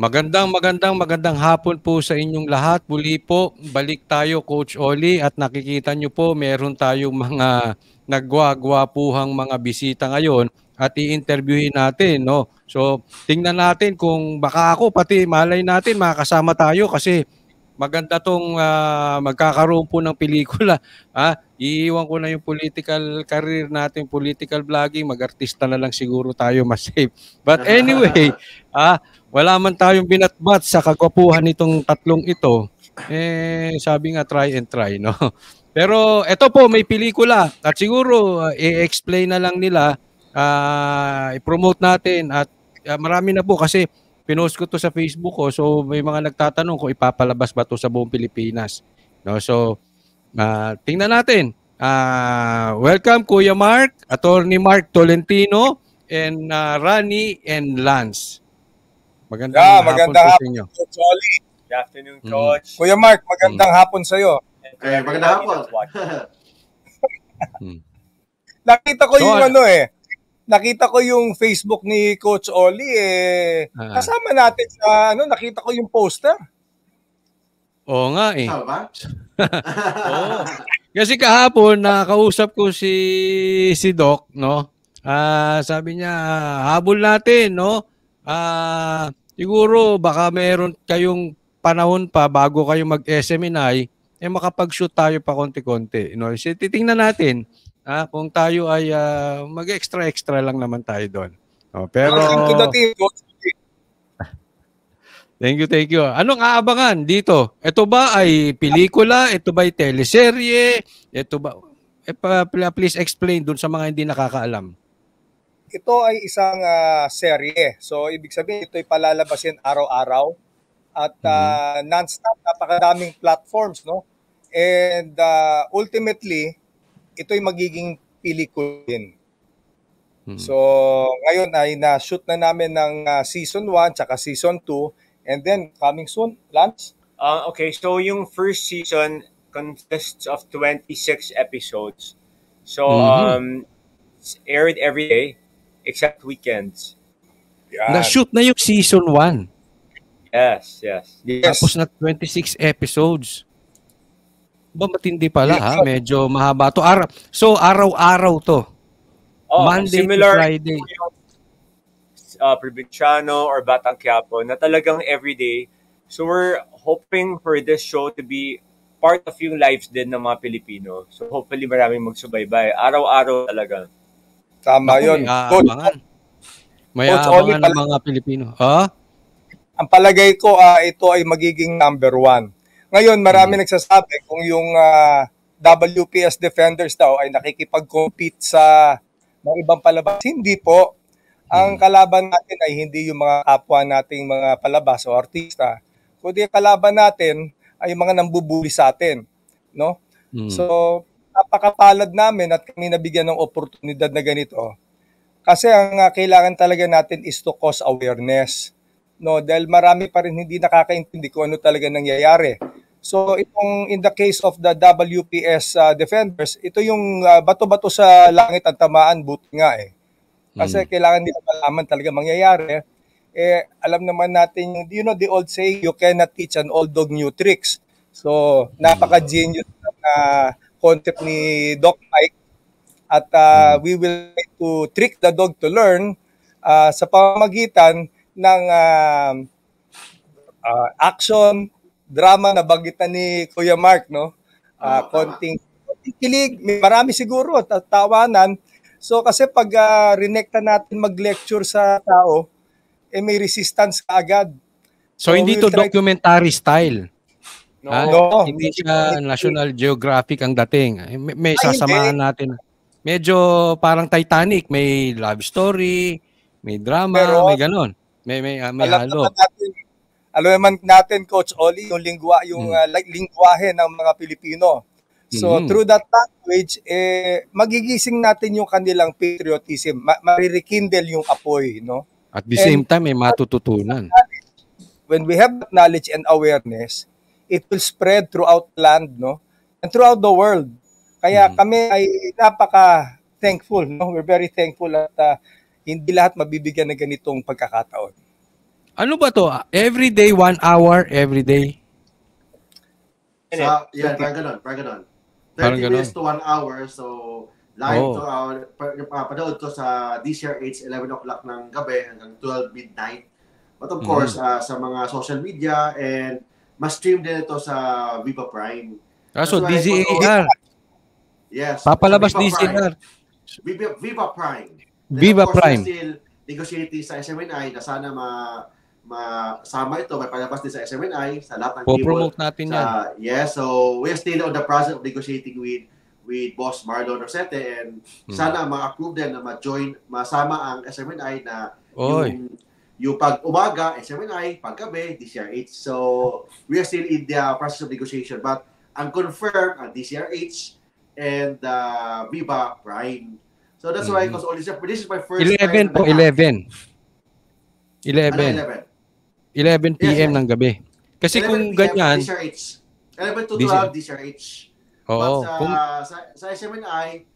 Magandang hapon po sa inyong lahat. Muli po, balik tayo Coach Oli at nakikita nyo po meron tayong mga nagwagwapuhang mga bisita ngayon at i-interviewin natin, no? So, tingnan natin kung baka ako pati malay natin makakasama tayo kasi maganda tong magkakaroon po ng pelikula. Iiwan ko na yung political career natin, political vlogging, mag-artista na lang siguro tayo mas safe. But anyway, wala man tayong binatbat sa kagwapuhan nitong tatlong ito. Sabi nga try and try, no? Pero ito po may pelikula at siguro i-explain na lang nila, i-promote natin at marami na po kasi pinost ko to sa Facebook ko, so may mga nagtatanong kung ipapalabas ba to sa buong Pilipinas. No, so tingnan natin. Welcome Kuya Mark, Attorney Mark Tolentino, and Rani and Lance. Magandang hapon po sa inyo. Coach Oli. Good afternoon, Coach. Kuya Mark, magandang hapon sa iyo. Magandang hapon. Nakita ko yung nakita ko yung Facebook ni Coach Oli kasama natin sa nakita ko yung poster. Oo nga eh. Oo. Kasi kahapon nakausap ko si Doc, no? Sabi niya, habol natin, no? Siguro baka meron kayong panahon pa bago kayo mag-SMNI, makapag-shoot tayo pa konti-konti. No? So, titingnan natin kung tayo ay mag-extra lang naman tayo doon. No, pero Thank you. Anong aabangan dito? Ito ba ay pelikula? Ito ba ay teleserye? Ito ba? Please explain dun sa mga hindi nakakaalam. Ito ay isang serye. So, ibig sabihin, ito ay palalabasin araw-araw at non-stop, napakadaming platforms, no? And ultimately, ito ay magiging pelikula din. So, ngayon ay na-shoot na namin ng Season 1 tsaka Season 2 and then coming soon, Lance? Okay, so yung first season consists of 26 episodes. So, it's aired every day except weekends. Na-shoot na yung Season 1. Yes. Tapos na 26 episodes. Ba matindi pala medyo mahaba to. So araw-araw to. Monday to Friday. Provinciano or Batang Quiapo na talagang everyday. So we're hoping for this show to be part of yung lives din ng mga Pilipino. So hopefully maraming magsubaybay. Araw-araw talaga. Tama yun. May aabangan ng mga Pilipino. Ang palagay ko, ito ay magiging number 1. Ngayon, marami nagsasabi kung yung WPS Defenders daw ay nakikipag-compete sa mga ibang palabas. Hindi po. Ang kalaban natin ay hindi yung mga kapwa nating mga palabas o artista. Kundi ang kalaban natin ay yung mga nambubuli sa atin. No? So, napakapalad namin at kami nabigyan ng oportunidad na ganito. Kasi ang kailangan talaga natin is to cause awareness. No? Dahil marami pa rin hindi nakakaintindi kung ano talaga nangyayari. So, itong in the case of the WPS Defenders, ito yung bato-bato sa langit at tamaan, buti nga eh. Kasi kailangan nila malaman talaga mangyayari. Alam naman natin, the old saying, you cannot teach an old dog new tricks. So, napaka-genius na concept ni Doc Mike. At we will try to trick the dog to learn sa pamamagitan ng action, drama na bagitan ni Kuya Mark, no? Konting kilig, marami siguro at tawanan. So kasi pag rinekta natin mag-lecture sa tao, may resistance kaagad. So hindi to documentary style. No. Hindi siya National Geographic ang dating. May sasamahan natin. Medyo parang Titanic, may love story, may drama, may ganon. May halo. Alam naman natin, Coach Oli, yung lingwahe ng mga Pilipino. So, through that language, magigising natin yung kanilang patriotism. Maririkindle yung apoy, no? At the same time, may matututunan. When we have that knowledge and awareness, it will spread throughout land, no? And throughout the world. Kaya kami ay napaka-thankful, no? We're very thankful at hindi lahat mabibigyan ng ganitong pagkakataon. Ano ba to? Every day, 1 hour, every day? Yeah, parang ganon. 30 Parang minutes ganon. to 1 hour. So, live Oh. to, panood to sa DCRH 11 o'clock ng gabi hanggang 12 midnight. But of course, sa mga social media and mas-stream din ito sa Viva Prime. So, why, DZAR. Yes. Papalabas Viva DZAR. Viva Prime. Then Viva of course, Prime. we're still negotiating sa SMNI na sana masama ito, may palabas din sa SMNI, sa lahat ng cable. Po-promote natin yan. Yes, so we're still on the process of negotiating with Boss Marlon Rosete and sana ma-approve din na ma-join, masama ang SMNI na yung pag-umaga, SMNI, pag-gabi, DCRH. So, we are still in the process of negotiation. But, ang confirmed, ang DCRH and Viva Prime. So, that's why, because this is my first 11 po, 11. 11 p.m. ng gabi. Kasi kung ganyan... DCRH. 11 to 12, DCRH. Oo. But sa SMNI,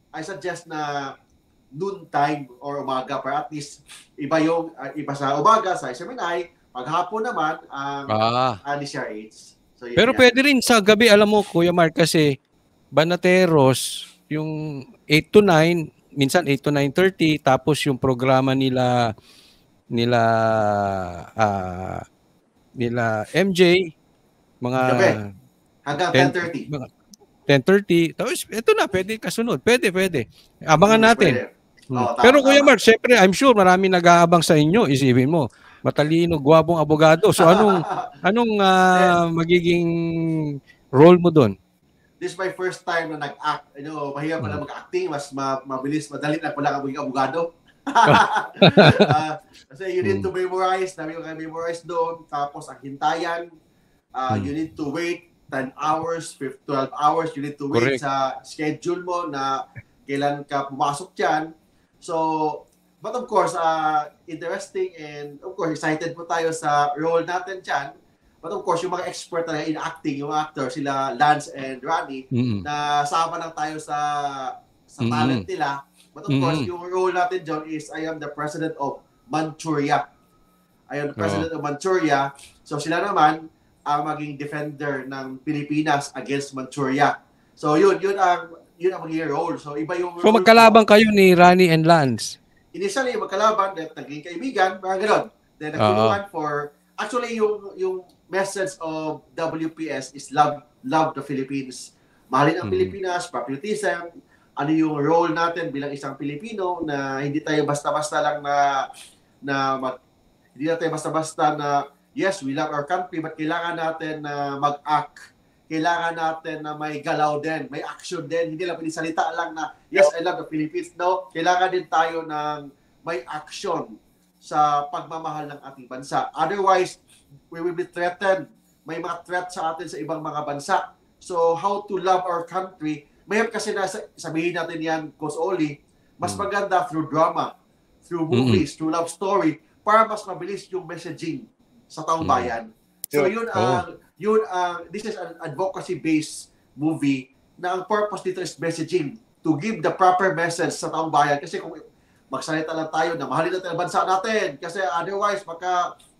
I suggest na noon time or umaga para at least iba sa umaga sa SMNI, paghapon naman ang DCRH. So, pero pwede rin sa gabi, alam mo Kuya Mark, kasi Banateros, yung 8 to 9, minsan 8 to 9:30, tapos yung programa nila MJ, mga gabi, hanggang 10:30. 10:30. Tapos ito na, pwede kasunod. Pwede. Abangan natin. Pwede. Pero Kuya Mark, syempre, I'm sure marami nag-aabang sa inyo. Isipin mo, matalino, gwapong abogado. So anong magiging role mo doon? This is my first time na nag-act. Mahirap pala mag-acting. Mas mabilis, madali na pala ang maging abogado. Kasi you need to memorize. Dami yung memorize doon. Tapos ang hintayan. You need to wait 10 hours, 12 hours. You need to wait sa schedule mo na kailan ka pumasok dyan. So, but of course, interesting and of course, excited po tayo sa role natin dyan. But of course, yung mga expert na in acting, yung actor, sila Lance and Ronnie, na sama lang tayo sa talent nila. But of course, yung role natin dyan is I am the president of Manchuria. I am the president of Manchuria. So sila naman ang maging defender ng Pilipinas against Manchuria. So yun ang magiging role. So iba yung role. So magkalabang kayo ni Ronnie and Lance? Initially, magkalaban, then naging kaibigan, mga gano'n. Then nagtulungan for, actually yung message of WPS is love the Philippines. Mahalin ang Pilipinas, patriotism, ano yung role natin bilang isang Pilipino na hindi tayo basta-basta lang hindi na tayo basta-basta na yes, we love our country, but kailangan natin na mag-act. Kailangan natin na may galaw din, may action din. Hindi lang pinisalita lang na yes, I love the Philippines. No, kailangan din tayo ng may action sa pagmamahal ng ating bansa. Otherwise, we will be threatened. May mga threat sa atin sa ibang mga bansa. So, how to love our country? Mayroon kasi na sabihin natin yan, Coach Oli, mas maganda through drama, through movies, through love story, para mas mabilis yung messaging sa taong bayan. So, this is an advocacy-based movie na ang purpose dito is messaging to give the proper message sa taong bayan. Kasi kung magsalita lang tayo na mahalin natin ang bansa natin, kasi otherwise,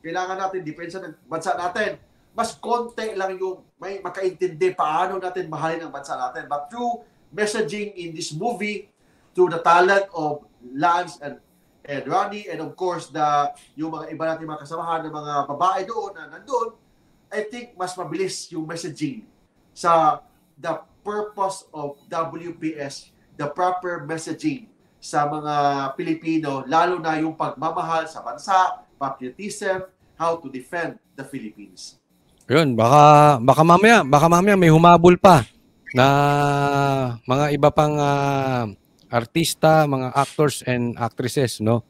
kailangan natin depensa ng bansa natin, mas konti lang yung may makaintindi paano natin mahalin ang bansa natin. But through messaging in this movie, through the talent of Lance and Ronnie, and of course, yung mga iba natin mga kasamahan ng mga babae doon na nandun, I think mas mabilis yung messaging sa the purpose of WPS, the proper messaging sa mga Pilipino, lalo na yung pagmamahal sa bansa, patriotism, how to defend the Philippines. Yun, baka mamaya may humabol pa na mga iba pang artista, mga actors and actresses, no?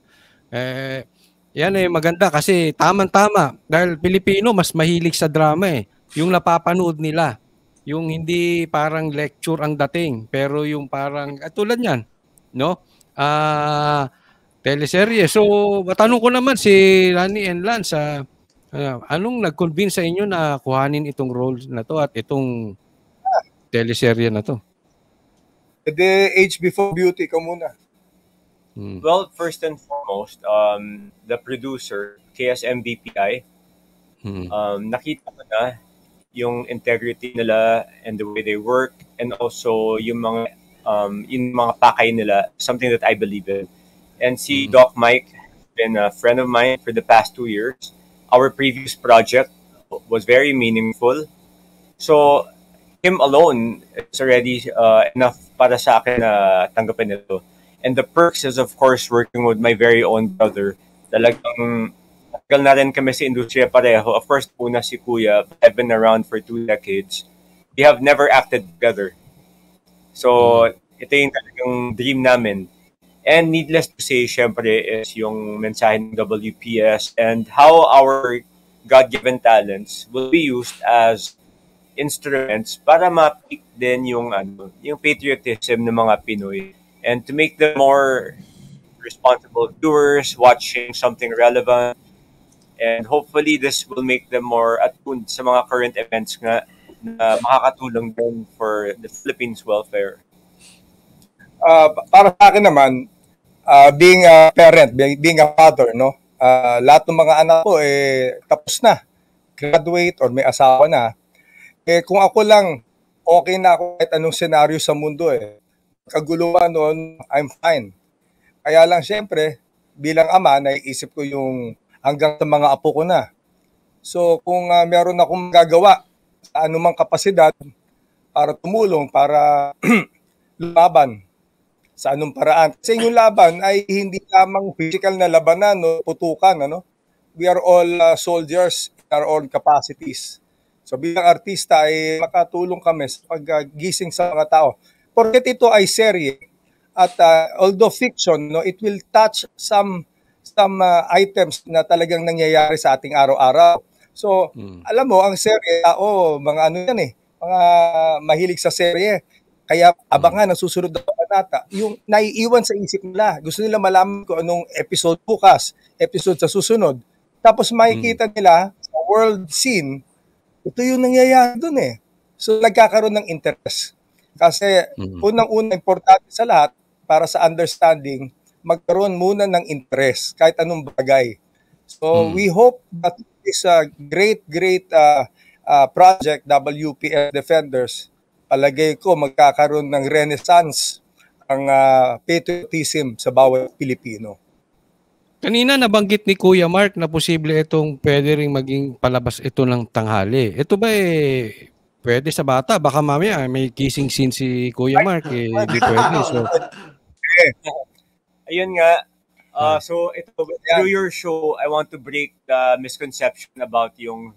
Yan maganda kasi tamang-tama dahil Pilipino mas mahilig sa drama yung napapanood nila. Yung hindi parang lecture ang dating, pero yung parang tulad niyan, no? Teleserye. So, matanong ko naman si Ronnie and Lance, anong nag-convince sa inyo na kuhanin itong role na to at itong teleserye na to? The Age Before Beauty, ikaw muna. Well, first and foremost, the producer, KSMBPI, nakita ko na yung integrity nila and the way they work, and also yung mga pakay nila, something that I believe in. And si Doc Mike has been a friend of mine for the past 2 years. Our previous project was very meaningful. So, him alone is already enough para sa akin na tanggapin ito. And the perks is, of course, working with my very own brother. Talagang tagal na rin kami sa industriya pareho. Of course, una si Kuya. I've been around for 2 decades. We have never acted together. So, ito yung talagang dream namin. And needless to say, syempre, is yung mensahe ng WPS and how our God-given talents will be used as instruments para ma-pick din yung patriotism ng mga Pinoy, and to make them more responsible viewers watching something relevant, and hopefully this will make them more attuned sa mga current events nga na makakatulong din for the Philippines' welfare. Para sa akin naman, being a parent, being a father, no? Lahat ng mga anak ko tapos na, graduate or may asawa na. Kung ako lang, okay na ako kahit anong senaryo sa mundo Kaguluhan noon, I'm fine. Kaya lang syempre, bilang ama, naiisip ko yung hanggang sa mga apo ko na. So kung meron akong magagawa sa anumang kapasidad para tumulong, para lumaban sa anong paraan. Kasi yung laban ay hindi lamang physical na labanan, no, putukan, ano? We are all soldiers in our own capacities. So bilang artista ay makatulong kami sa paggising sa mga tao. Porket ito ay serye at although fiction, no, it will touch some items na talagang nangyayari sa ating araw-araw. So, alam mo, ang serye, mga ano yan mga mahilig sa serye. Kaya abangan ang susunod na kabanata. Yung naiiwan sa isip nila, gusto nila malaman kung anong episode bukas, episode sa susunod. Tapos makikita nila sa world scene, ito yung nangyayari dun So, nagkakaroon ng interest. Kasi unang-una, importante sa lahat, para sa understanding, magkaroon muna ng interest, kahit anong bagay. So, we hope that this great project, WPS Defenders, palagay ko magkakaroon ng renaissance ang patriotism sa bawat Pilipino. Kanina nabanggit ni Kuya Mark na posible itong pwede ring maging palabas ito ng tanghali. Ito ba pwede sa bata? Baka mamaya may kissing scene si Kuya Mark. Hindi pwede. So, ayun nga. So, through your show, I want to break the misconception about yung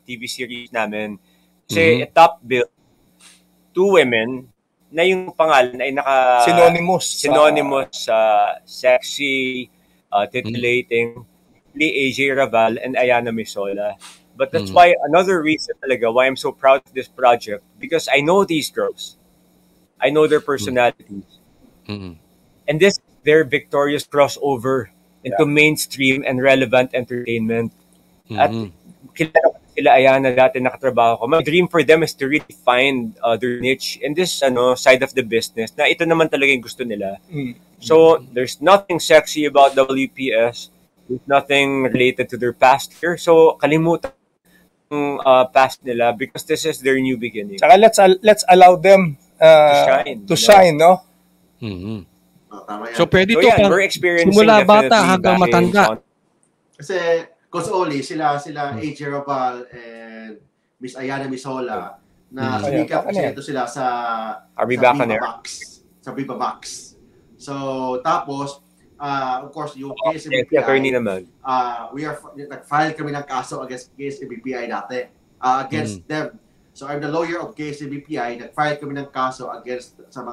TV series namin. Kasi top bill 2 women na yung pangalan ay synonymous sa sexy, titillating, AJ Raval and Ayana Misola. But that's why another reason talaga why I'm so proud of this project, because I know these girls. I know their personalities. And this is their victorious crossover into mainstream and relevant entertainment. At kilala ko sila Ayana dati nakatrabaho ko. My dream for them is to really find their niche in this side of the business na ito naman talaga yung gusto nila. So, there's nothing sexy about WPS. There's nothing related to their past here. So, kalimutan yung past nila because this is their new beginning. Saka let's allow them to shine, no? So, pwede ito simula bata hanggang matanda. Kasi, Coach Oli, sila AJ Raval and Miss Ayana Misola na sumikat sila sa Viva Max. So, tapos, of course, yung KSMBPI, nag-file kami ng kaso against KSMBPI dati, against them. So, I'm the lawyer of KSMBPI, nag-file kami ng kaso against sa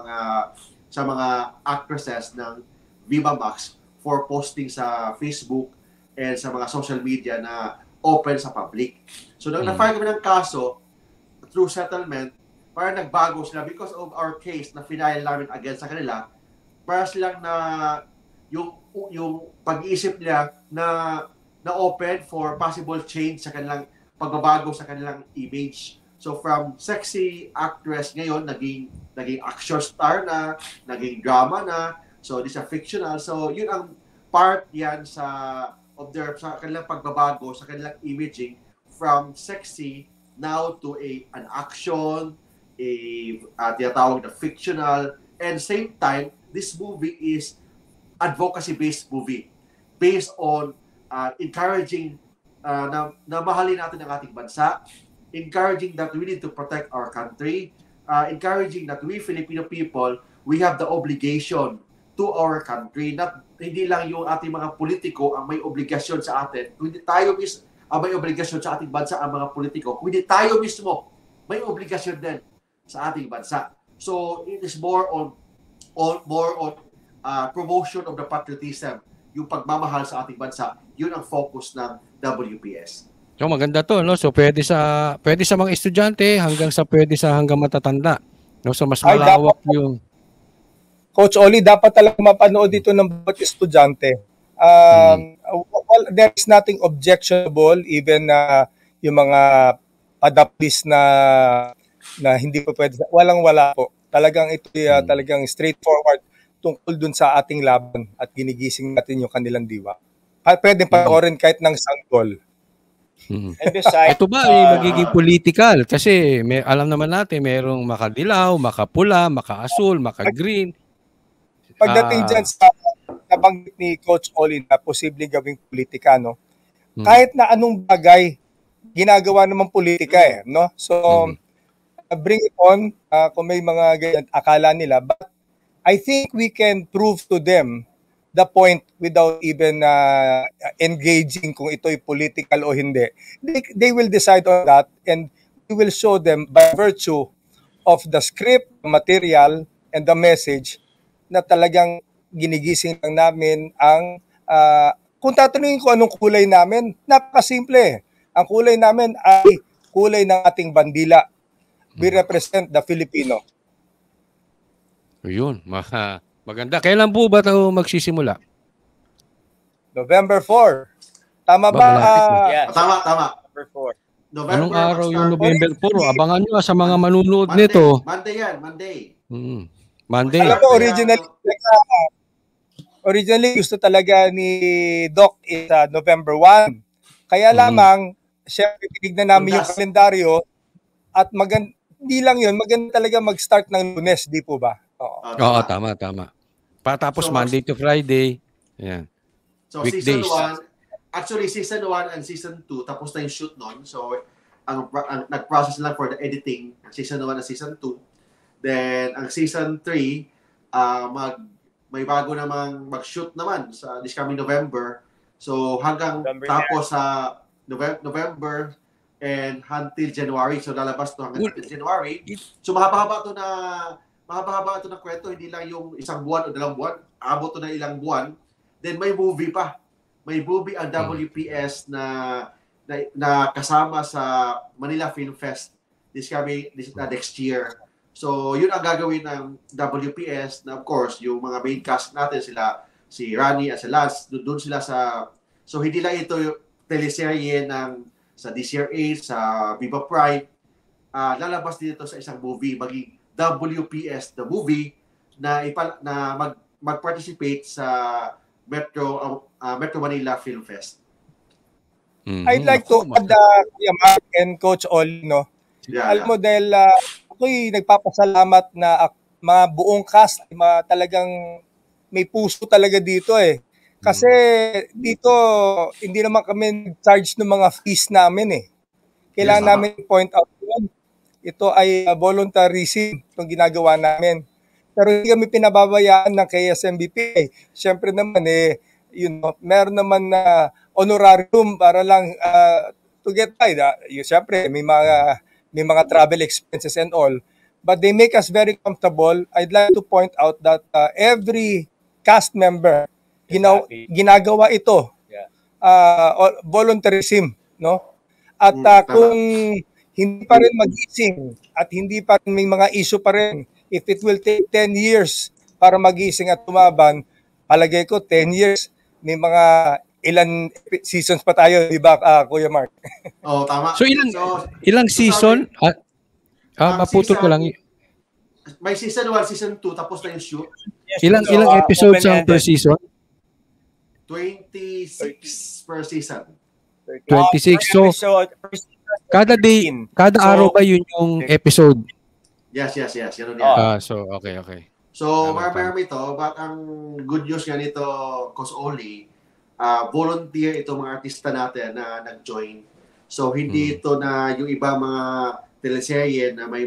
mga actresses ng Viva Max for posting sa Facebook and sa mga social media na open sa public. So, nag-file kami ng kaso through settlement, para nagbago sila because of our case na final namin against sa kanila, para silang na yung pag-iisip nila na open for possible change sa kanilang pagbabago sa kanilang image. So from sexy actress ngayon naging action star na, naging drama na, So these are fictional. So yun ang part yan sa observe sa kanilang pagbabago, sa kanilang imaging from sexy now to an action, tinatawag na fictional, and same time, this movie is advocacy-based movie based on encouraging na mahalin natin ang ating bansa, encouraging that we need to protect our country, encouraging that we Filipino people, we have the obligation to our country. Hindi lang yung ating mga politiko ang may obligasyon sa atin, kundi tayo mismo ang may obligasyon sa ating bansa, ang mga politiko, kundi tayo mismo may obligasyon din sa ating bansa. So it is more on promotion of the patriotism, yung pagmamahal sa ating bansa. Yun ang focus ng WPS. So maganda to, no? So pwede sa mga estudyante hanggang matatanda. No, so mas malawak yung Coach Oli, dapat talaga mapanood dito ng bawat estudyante. Well, there is nothing objectionable, even yung mga adaptees na hindi po pwede. Walang-wala po. Talagang ito talagang straightforward tungkol dun sa ating laban at ginigising natin yung kanilang diwa. At pwede panoorin kahit ng sanggol. And besides, ito ba ay magiging political? Kasi alam naman natin, merong makadilaw, makapula, makaasul, makagreen. Pagdating dyan sa nabanggit ni Coach Oli na posibleng gawing politika, no? Kahit na anong bagay, ginagawa naman politika no? So, bring it on kung may mga ganyan akala nila. But I think we can prove to them the point without even engaging kung ito'y political o hindi. They will decide on that, and we will show them by virtue of the script, material, and the message na talagang ginigising lang namin ang kung tatanungin ko anong kulay namin, napakasimple. Ang kulay namin ay kulay ng ating bandila. We represent the Filipino. Yun, maganda. Kailan po ba ito magsisimula? November 4. Tama ba? yes. Tama. Number 4. November, Anong araw yung November 4? Abangan nyo sa mga manunood nito. Monday yan, Monday. Monday. Alam mo, originally gusto talaga ni Doc is November 1. Kaya lamang, syempre, tinignan namin yung kalendaryo at hindi lang yun, maganda talaga mag-start ng Lunes, di po ba? Oo, tama. Patapos Monday to Friday. Ayan. So Weekdays. Season 1 and Season 2, tapos na yung shoot nun. So, ang nag-process lang for the editing, ang Season 1 and Season 2. Then, ang Season 3, may bago namang mag-shoot naman sa this coming November. So, hanggang tapos sa November and until January. So, lalabas to hanggang until January. So, mahaba-haba ito na kwento. Hindi lang yung isang buwan o 2 buwan. Abot to na ilang buwan. Then, may movie pa. May movie ang WPS na kasama sa Manila Film Fest this next year. So, yun ang gagawin ng WPS na, of course, yung mga main cast natin si Rani at si Lance, doon sila sa... So, hindi lang ito yung teleserye sa DCR8, sa Viva Pride. Lalabas dito sa isang movie, maging WPS, the movie, na mag-participate sa Metro Manila Film Fest. I'd like to add Kuya Mark and Coach Oli, no? Alam mo, dahil ako'y nagpapasalamat na mga buong cast talagang may puso talaga dito Kasi dito, hindi naman kami charge ng mga fees namin Kailangan namin point out yun. Ito ay voluntarism itong ginagawa namin. Pero hindi kami pinababayaan ng KSMBP. Siyempre naman meron naman na honorarium para lang to get by. Siyempre, may mga travel expenses and all. But they make us very comfortable. I'd like to point out that every cast member ginagawa ito. Voluntarism, no? At kung hindi pa rin magising at hindi pa rin may mga issue pa rin, if it will take 10 years para magising at tumaban, palagay ko 10 years, may mga ilan seasons pa tayo, di ba, Kuya Mark? Oh, tama. So ilang season? Maputol ko lang. May Season 1, Season 2, tapos na yung shoot. Yes, Ilang episodes ang per season? 26 per season. 26. So, kada day, 13. kada araw ba yun yung episode? Yes. Ganun yan. So, okay. So, marami ito. But ang good news nga nito, Coach Oli, volunteer itong mga artista natin na nag-join. So, hindi ito na yung iba mga teleserye na may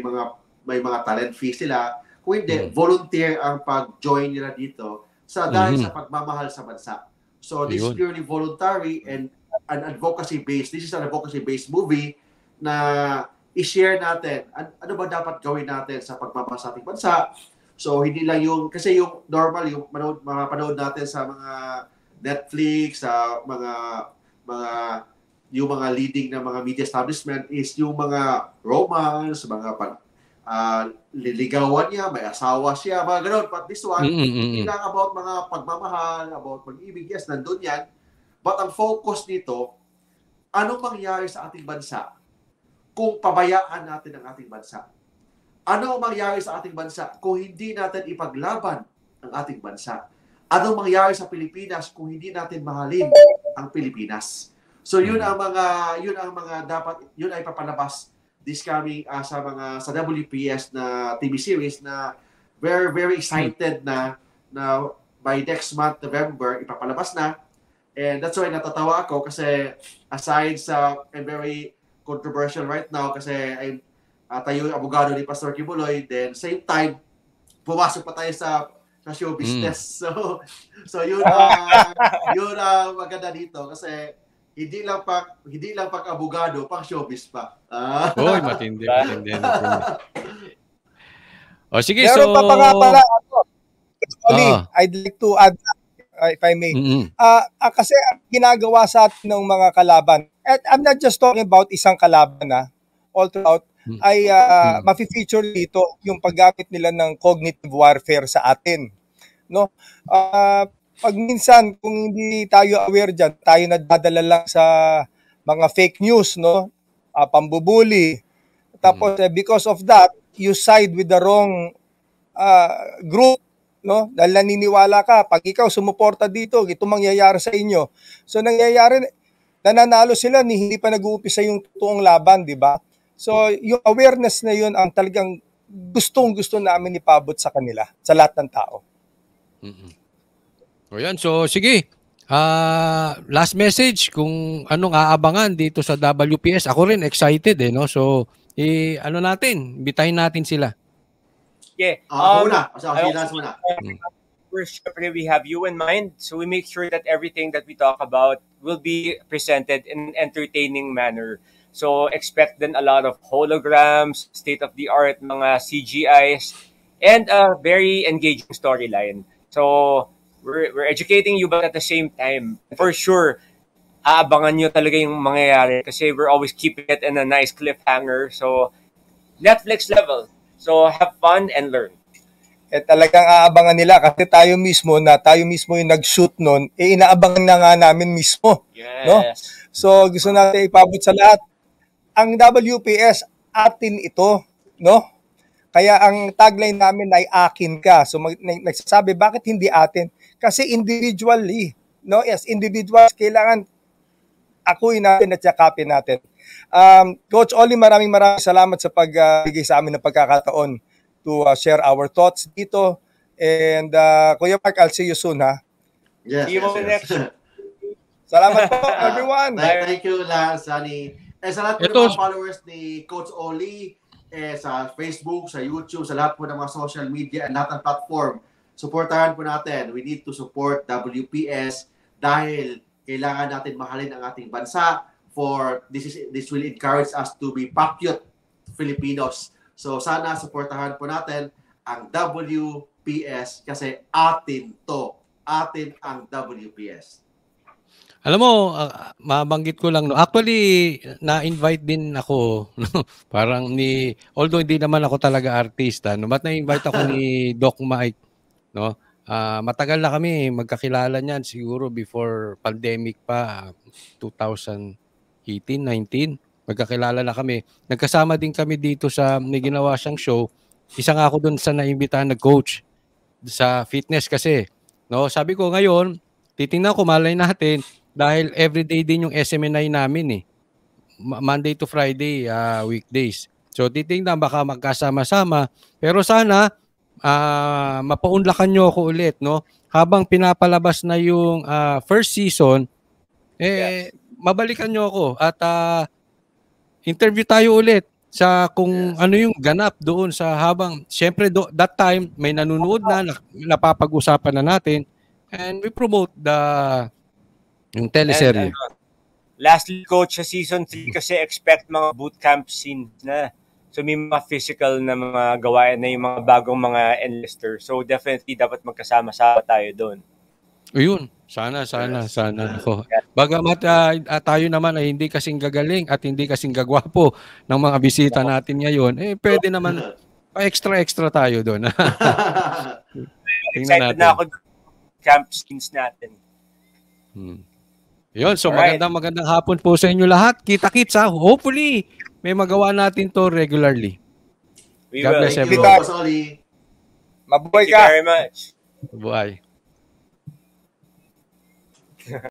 mga talent fees sila. Kung hindi, volunteer ang pag-join nila dito dahil sa pagmamahal sa bansa. So, this is purely voluntary and an advocacy-based. This is an advocacy-based movie na i-share natin. Ano ba dapat gawin natin sa pagmamahal sa ating bansa? So, hindi lang kasi yung normal, yung mapanood natin sa mga Netflix, sa yung mga leading na mga media establishment is yung mga romance, mga liligawan niya, may asawa siya, mga ganun. But this one, hindi lang about mga pagmamahal, about pag-ibig. Yes, nandun yan. But ang focus nito, anong mangyari sa ating bansa kung pabayaan natin ang ating bansa? Ano ang mangyari sa ating bansa kung hindi natin ipaglaban ang ating bansa? Ano ang mangyari sa Pilipinas kung hindi natin mahalin ang Pilipinas? So yun ang mga dapat ay papalabas this coming sa WPS na TV series na very very excited na by next month November ipapalabas na. And that's why natatawa ako kasi aside sa I'm very controversial right now kasi tayo yung abogado ni Pastor Kibuloy, then same time pumasok pa tayo sa show business. So yun ang maganda dito kasi hindi lang pag abogado, pang showbiz pa. Oy, matindi. O sige, Meron pa nga pala ako. I'd like to add if I may. Kasi ginagawa sa atin ng mga kalaban. And I'm not just talking about isang kalaban all throughout ay mafi-feature dito yung paggamit nila ng cognitive warfare sa atin. No? Pag minsan, kung hindi tayo aware dyan, tayo nadadala lang sa mga fake news, no? Pambubuli. Tapos, because of that, you side with the wrong group, no? Dahil naniniwala ka, pag ikaw sumuporta dito, ito mangyayari sa inyo. So, nangyayari, nananalo sila, hindi pa nag-uumpisa yung totoong laban, di ba? So, yung awareness na yun ang talagang gustong-gusto namin ipabot sa kanila, sa lahat ng tao. O yan, so sige. Last message kung anong aabangan dito sa WPS. Ako rin excited no. So bitahin natin sila. Yeah. First, we have you in mind, so we make sure that everything that we talk about will be presented in an entertaining manner. So expect then a lot of holograms, state-of-the-art mga CGIs, and a very engaging storyline. So we're educating you, but at the same time, for sure, aabangan nyo talaga yung mangyayari kasi we're always keeping it in a nice cliffhanger. So, Netflix level. So, have fun and learn. Talagang aabangan nila kasi tayo mismo yung nag-shoot nun, inaabangan na nga namin mismo. Yes. No? So, gusto natin ipabot sa lahat. Ang WPS, atin ito, no? Kaya ang tagline namin ay akin ka. So nagsasabi bakit hindi atin? Kasi individually, no? Yes, individuals kailangan akuin natin at yakapin natin. Coach Oli, maraming salamat sa pagbigay sa amin ng pagkakataon to share our thoughts dito. And Kuya Mark, I'll see you soon, ha? Yes. Salamat po, everyone. Thank you, Sunny. Sa lahat po ng mga followers ni Coach Oli, sa Facebook, sa YouTube, sa lahat po ng mga social media and lahat ng platform, supportahan po natin. We need to support WPS dahil kailangan natin mahalin ang ating bansa for this will encourage us to be patriot Filipinos. So sana supportahan po natin ang WPS kasi atin to. Atin ang WPS. Alam mo, mabanggit ko lang, no? Actually, na-invite din ako, no? Parang although hindi naman ako talaga artista, no? But na-invite ako ni Doc Mike, no? Matagal na kami magkakilala niyan, siguro before pandemic pa, 2018-19, magkakilala na kami. Nagkasama din kami dito sa may ginawa siyang show. Isa nga ako doon sa naimbitahan na coach. sa fitness kasi. No, sabi ko ngayon, titingnan ko malay natin dahil everyday din yung SMNI namin eh. Monday to Friday, weekdays. So titingnan baka magkasama-sama. Pero sana mapaunlakan nyo ako ulit, no? Habang pinapalabas na yung first season, mabalikan nyo ako at interview tayo ulit sa kung ano yung ganap doon sa habang syempre that time may nanonood na napapag-usapan na natin and we promote yung teleserye. Lastly, coach, sa season 3 kasi expect mga bootcamp scenes na. So may mga physical na mga gawain na yung mga bagong mga enlister. So definitely dapat magkasama-sama tayo doon. Ayun, sana. Ako. Bagamat tayo naman ay hindi kasing gagaling at hindi kasing gagwapo ng mga bisita natin ngayon, pwede naman extra tayo doon. Excited na ako camp scenes natin. Yun, so magandang hapon po sa inyo lahat. Kita-kits ha. Hopefully, may magawa natin to regularly. We God will. bless everyone. Mabuhay ka. Thank you very much. Bye.